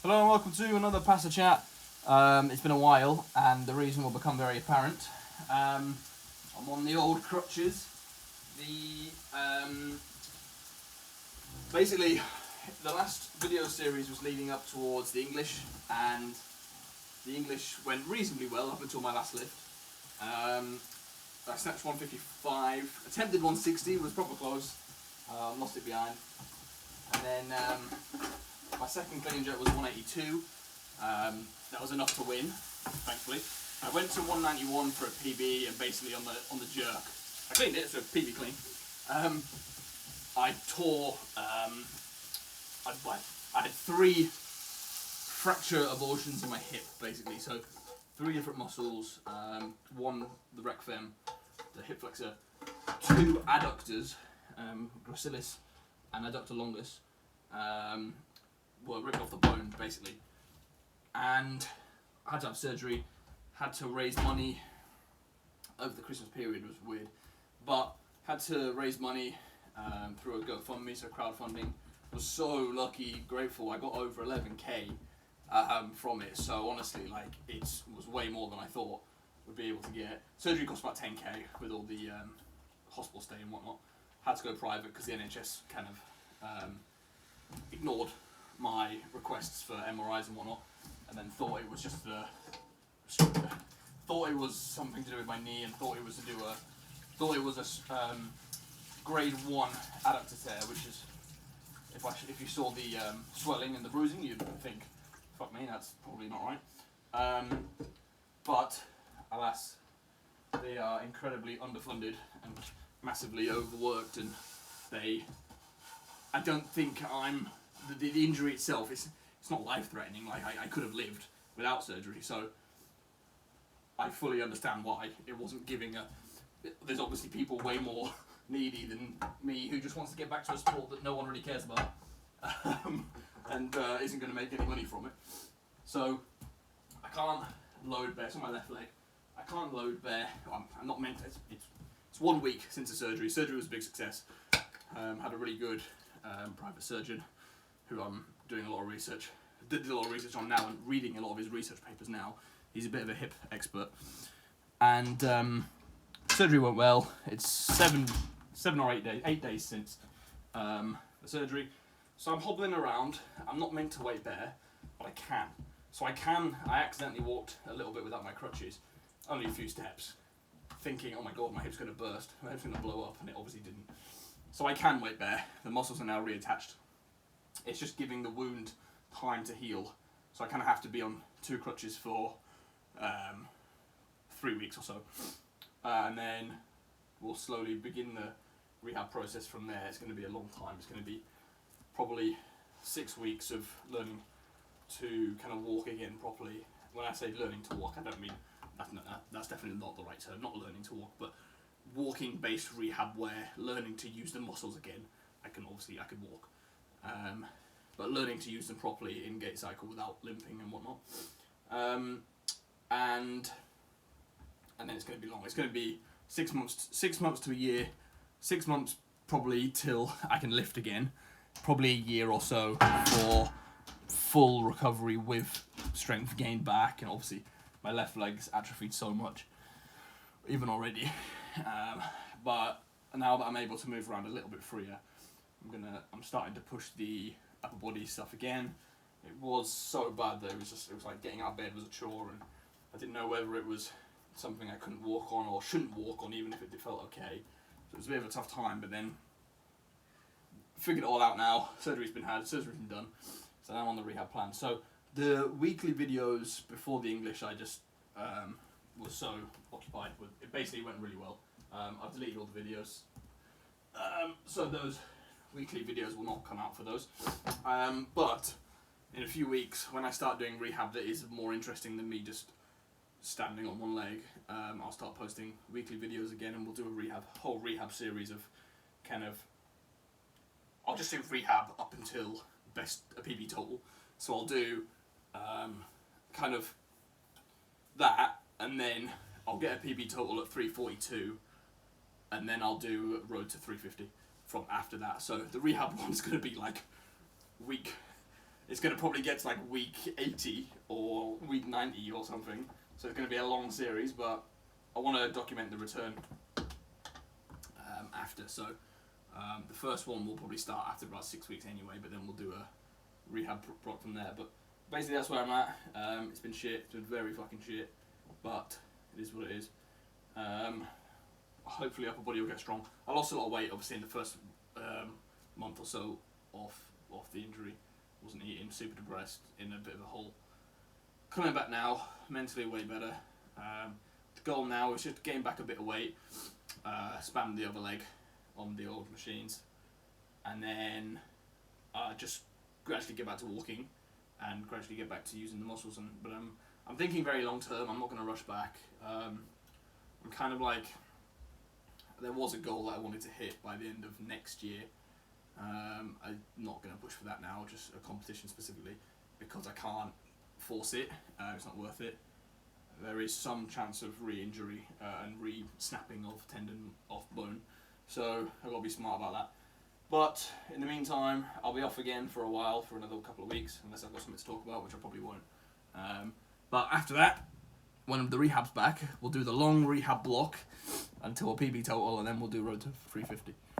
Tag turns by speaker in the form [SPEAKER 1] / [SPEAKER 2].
[SPEAKER 1] Hello and welcome to another Pasta Chat. It's been a while and the reason will become very apparent. I'm on the old crutches. Basically, the last video series was leading up towards the English, and the English went reasonably well up until my last lift. I snatched 155, attempted 160, was proper close, lost it behind. And then my second clean jerk was 182. That was enough to win, thankfully. I went to 191 for a PB, and basically on the jerk, I cleaned it, so PB clean. I tore. I had 3 fracture abortions in my hip, basically. So 3 different muscles. One, the rec fem, the hip flexor. 2 adductors, gracilis and adductor longus, were ripped off the bone, basically. And I had to have surgery. Had to raise money over the Christmas period. It was weird, but had to raise money through a GoFundMe, so crowdfunding. Was so lucky, grateful. I got over 11k from it. So honestly, like, it was way more than I thought we'd be able to get. Surgery cost about 10k with all the hospital stay and whatnot. Had to go private because the NHS kind of ignored my requests for MRIs and whatnot, and then thought it was just thought it was something to do with my knee, and thought it was a grade 1 adductor tear, which is, if you saw the swelling and the bruising, you'd think, fuck me, that's probably not right. But alas, they are incredibly underfunded and massively overworked, and I don't think the injury itself it's not life-threatening. Like, I could have lived without surgery, so I fully understand why it wasn't giving there's obviously people way more needy than me who just wants to get back to a sport that no one really cares about, and isn't going to make any money from it. So I can't load bear. It's on my left leg. I can't load bear. I'm not meant to. It's 1 week since the surgery. Surgery was a big success. Had a really good private surgeon who I'm doing a lot of research. Did a lot of research on now and reading a lot of his research papers now. He's a bit of a hip expert. And surgery went well. It's 7 or 8 days since the surgery. So I'm hobbling around. I'm not meant to weight bear, but I can. So I accidentally walked a little bit without my crutches, only a few steps, thinking, oh my god, my hip's going to burst, my hip's going to blow up, and it obviously didn't. So I can weight bear. The muscles are now reattached. It's just giving the wound time to heal. So I kind of have to be on 2 crutches for 3 weeks or so. And then we'll slowly begin the rehab process from there. It's going to be a long time. It's going to be probably 6 weeks of learning to kind of walk again properly. When I say learning to walk, I don't mean, that's definitely not the right term, not learning to walk, but walking based rehab where learning to use the muscles again. I could walk. But learning to use them properly in gait cycle without limping and whatnot. And then it's going to be long. It's going to be 6 months to a year, 6 months probably till I can lift again, probably a year or so for full recovery with strength gained back, and obviously my left leg's atrophied so much, even already. But now that I'm able to move around a little bit freer, I'm starting to push the upper body stuff again. It was so bad that it was like getting out of bed was a chore, and I didn't know whether it was something I couldn't walk on or shouldn't walk on, even if it felt okay. So it was a bit of a tough time, but then figured it all out now. Surgery's been done, so now I'm on the rehab plan. So the weekly videos before the English, I just was so occupied with it. Basically went really well. I've deleted all the videos, so those weekly videos will not come out for those. But in a few weeks, when I start doing rehab that is more interesting than me just standing on one leg, I'll start posting weekly videos again, and we'll do a whole rehab series of I'll just do rehab up until a PB total. So I'll do kind of that, and then I'll get a PB total at 342, and then I'll do road to 350 from after that. So the rehab one's going to be like week it's going to probably get to like week 80 or week 90 or something. So it's going to be a long series, but I want to document the return after. So the first one will probably start after about 6 weeks anyway, but then we'll do a rehab block from there. But basically that's where I'm at. It's been shit. It's been very fucking shit, but it is what it is. Hopefully upper body will get strong. I lost a lot of weight obviously in the first month or so off the injury. Wasn't eating, super depressed, in a bit of a hole. Coming back now, mentally way better. The goal now is just getting back a bit of weight, spam the other leg on the old machines, and then just gradually get back to walking and gradually get back to using the muscles. But I'm thinking very long term. I'm not going to rush back. I'm kind of like, there was a goal that I wanted to hit by the end of next year. I'm not going to push for that now, just a competition specifically, because I can't force it. It's not worth it. There is some chance of re-injury and re-snapping of tendon off bone, so I've got to be smart about that. But in the meantime, I'll be off again for a while, for another couple of weeks, unless I've got something to talk about, which I probably won't. But after that, when the rehab's back, we'll do the long rehab block until a PB total, and then we'll do road to 350.